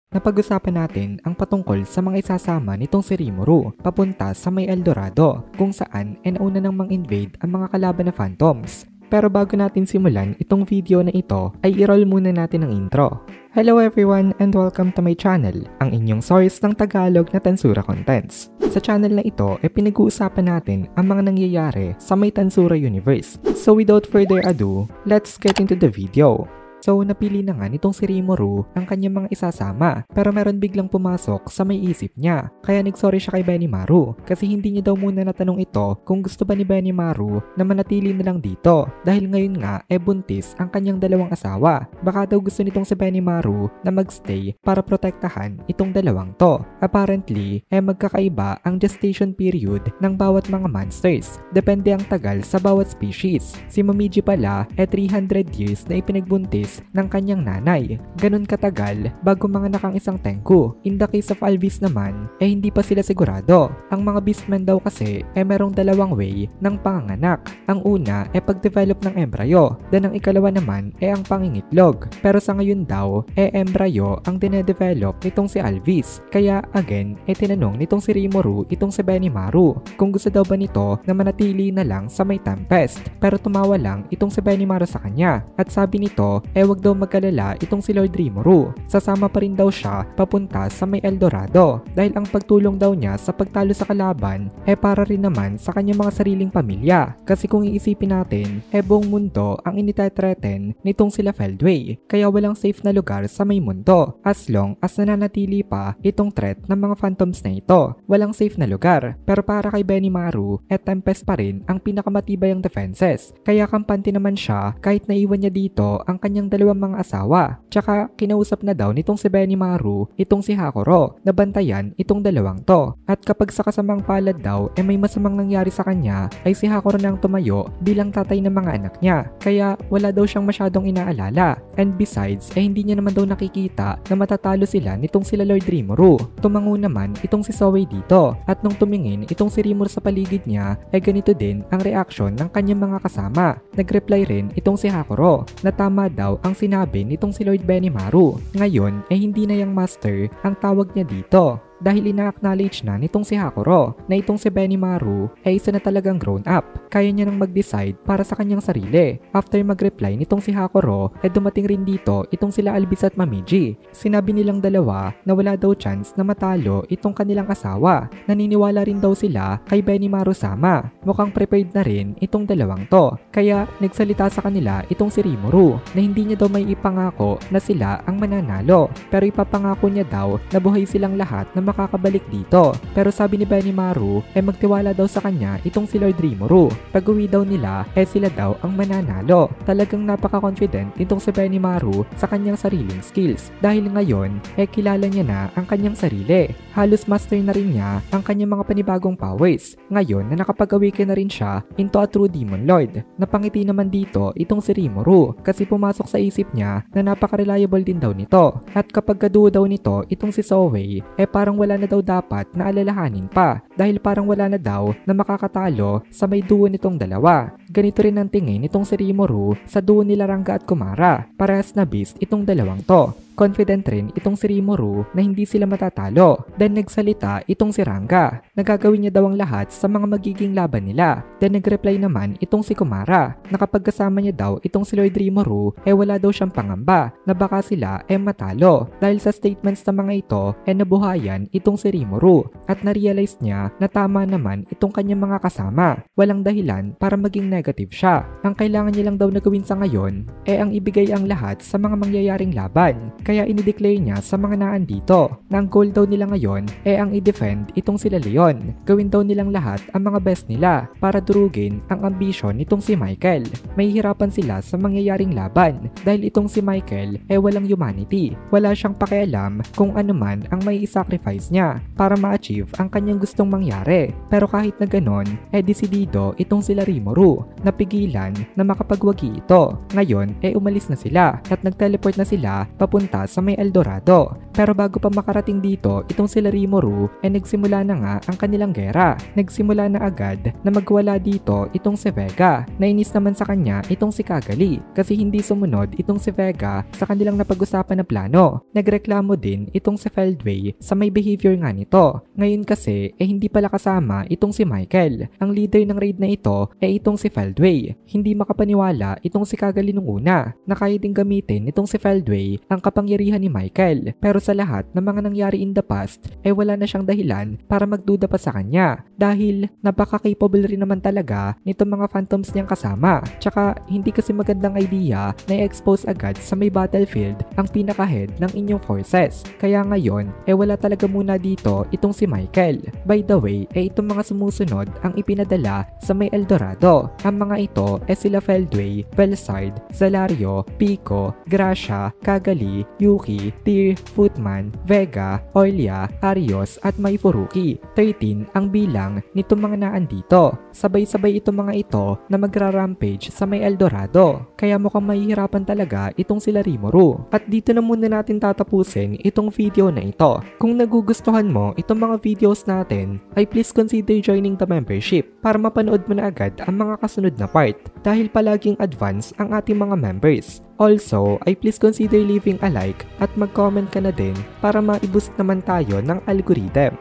Napag-usapan natin ang patungkol sa mga isasama nitong si Rimuru papunta sa may Eldorado kung saan nauna nang mang-invade ang mga kalaban na Phantoms. Pero bago natin simulan itong video na ito ay i-roll muna natin ang intro. Hello everyone and welcome to my channel, ang inyong source ng Tagalog na Tansura Contents. Sa channel na ito pinag-uusapan natin ang mga nangyayari sa may Tansura Universe. So without further ado, let's get into the video. So napili na nga nitong si Rimuru ang kanyang mga isasama pero meron biglang pumasok sa may isip niya. Kaya nagsorry siya kay Benimaru kasi hindi niya daw muna natanong ito kung gusto ba ni Benimaru na manatili na lang dito dahil ngayon nga buntis ang kanyang dalawang asawa. Baka daw gusto nitong si Benimaru na magstay para protektahan itong dalawang to. Apparently magkakaiba ang gestation period ng bawat mga monsters. Depende ang tagal sa bawat species. Si Momiji pala 300 years na ipinagbuntis ng kanyang nanay. Ganun katagal bago mga nakang isang Tenku. In the case of Alvis naman, hindi pa sila sigurado. Ang mga beastmen daw kasi merong dalawang way ng panganganak. Ang una pag-develop ng embryo. Then ang ikalawa naman ang pangingitlog. Pero sa ngayon daw, embryo ang dinedevelop nitong si Alvis. Kaya again, tinanong nitong si Rimuru itong si Benimaru kung gusto daw ba nito na manatili na lang sa may Tempest. Pero tumawa lang itong si Benimaru sa kanya. At sabi nito, wag daw magkalala itong si Lord Rimuru. Sasama pa rin daw siya papunta sa may Eldorado dahil ang pagtulong daw niya sa pagtalo sa kalaban para rin naman sa kanyang mga sariling pamilya. Kasi kung iisipin natin, buong mundo ang initethreten nitong sila Feldway. Kaya walang safe na lugar sa may mundo as long as nananatili pa itong threat ng mga Phantoms na ito. Walang safe na lugar. Pero para kay Benimaru, Tempest pa rin ang pinakamatibay ang defenses. Kaya kampante naman siya kahit naiwan niya dito ang kanyang dalawang mga asawa. Tsaka kinausap na daw nitong si Benimaru itong si Hakuro na bantayan itong dalawang to. At kapag sa kasamang palad daw may masamang nangyari sa kanya ay si Hakuro nang tumayo bilang tatay ng mga anak niya. Kaya wala daw siyang masyadong inaalala. And besides hindi niya naman daw nakikita na matatalo sila nitong sila Lord Rimuru. Tumango naman itong si Soei dito. At nung tumingin itong si Rimuru sa paligid niya ganito din ang reaksyon ng kanyang mga kasama. Nagreply rin itong si Hakuro na tama daw ang sinabi nitong si Lord Benimaru. Ngayon hindi na yung master ang tawag niya dito. Dahil ina-acknowledge na nitong si Hakuro na itong si Benimaru isa na talagang grown up. Kaya niya nang mag-decide para sa kanyang sarili. After mag-reply nitong si Hakuro dumating rin dito itong sila Alvis at Momiji. Sinabi nilang dalawa na wala daw chance na matalo itong kanilang asawa. Naniniwala rin daw sila kay Benimaru sama. Mukhang prepared na rin itong dalawang to. Kaya nagsalita sa kanila itong si Rimuru na hindi niya daw may ipangako na sila ang mananalo. Pero ipapangako niya daw na buhay silang lahat na makakabalik dito. Pero sabi ni Benimaru magtiwala daw sa kanya itong si Lord Rimuru. Pag-uwi daw nila sila daw ang mananalo. Talagang napaka-confident itong si Benimaru sa kanyang sariling skills dahil ngayon kilala niya na ang kanyang sarili. Halos master na rin niya ang kanyang mga panibagong powers. Ngayon na nakapag-awaken na rin siya into a true Demon Lord. Napangiti naman dito itong si Rimuru kasi pumasok sa isip niya na napaka-reliable din daw nito. At kapag kaduo daw nito itong si Soei parang wala na daw dapat na alalahanin pa dahil parang wala na daw na makakatalo sa may duo nitong dalawa. Ganito rin ang tingin nitong si Rimuru sa duo nila Ranga at Kumara. Parehas na beast itong dalawang to. Confident rin itong si Rimuru na hindi sila matatalo. Then nagsalita itong si Ranga. Nagagawin niya daw ang lahat sa mga magiging laban nila. Then nagreply naman itong si Kumara na kapag kasama niya daw itong si Lord Rimuru wala daw siyang pangamba na baka sila matalo. Dahil sa statements ng mga ito nabuhayan itong si Rimuru at na-realize niya na tama naman itong kanyang mga kasama. Walang dahilan para maging negative siya. Ang kailangan niya lang daw na gawin sa ngayon ang ibigay ang lahat sa mga mangyayaring laban. Kaya inideclare niya sa mga naandito na ang goal daw nila ngayon ang i-defend itong sila Leon. Gawin daw nilang lahat ang mga best nila para durugin ang ambisyon nitong si Michael. Mahihirapan sila sa mangyayaring laban dahil itong si Michael walang humanity. Wala siyang pakialam kung ano man ang may i-sacrifice niya para ma-achieve ang kanyang gustong mangyari. Pero kahit na ganon, desidido itong sila Rimuru napigilan na makapagwagi ito. Ngayon umalis na sila at nag-teleport na sila papunta sa may Eldorado. Pero bago pa makarating dito, itong sila Rimuru nagsimula na nga ang kanilang gera. Nagsimula na agad na magwala dito itong si Vega. Nainis naman sa kanya itong si Cagali kasi hindi sumunod itong si Vega sa kanilang napag-usapan na plano. Nagreklamo din itong si Feldway sa may behavior nga nito. Ngayon kasi hindi pala kasama itong si Michael. Ang leader ng raid na ito itong si Feldway. Hindi makapaniwala itong si Cagali nung una na kaya din gamitin itong si Feldway ang kapangyarihan ni Michael. Pero sa lahat ng mga nangyari in the past wala na siyang dahilan para magduda pa sa kanya dahil napaka-capable rin naman talaga nitong mga phantoms niyang kasama. Tsaka hindi kasi magandang idea na i-expose agad sa may battlefield ang pinaka-head ng inyong forces. Kaya ngayon wala talaga muna dito itong si Michael. By the way itong mga sumusunod ang ipinadala sa may Eldorado. Ang mga ito sila Feldway, Velsard, Zalario, Pico, Gracia, Cagali, Yuki, Tyr, Footman, Vega, Oilia, Arios at may Furuki. 13 ang bilang nitong mga naandito. Sabay-sabay itong mga ito na magra-rampage sa may Eldorado. Kaya mukhang mahihirapan talaga itong sila Rimuru. At dito na muna natin tatapusin itong video na ito. Kung nagugustuhan mo itong mga videos natin, ay please consider joining the membership para mapanood mo na agad ang mga kasunod na part dahil palaging advance ang ating mga members. Also, ay please consider leaving a like at mag-comment ka na din para ma-boost naman tayo ng algorithm.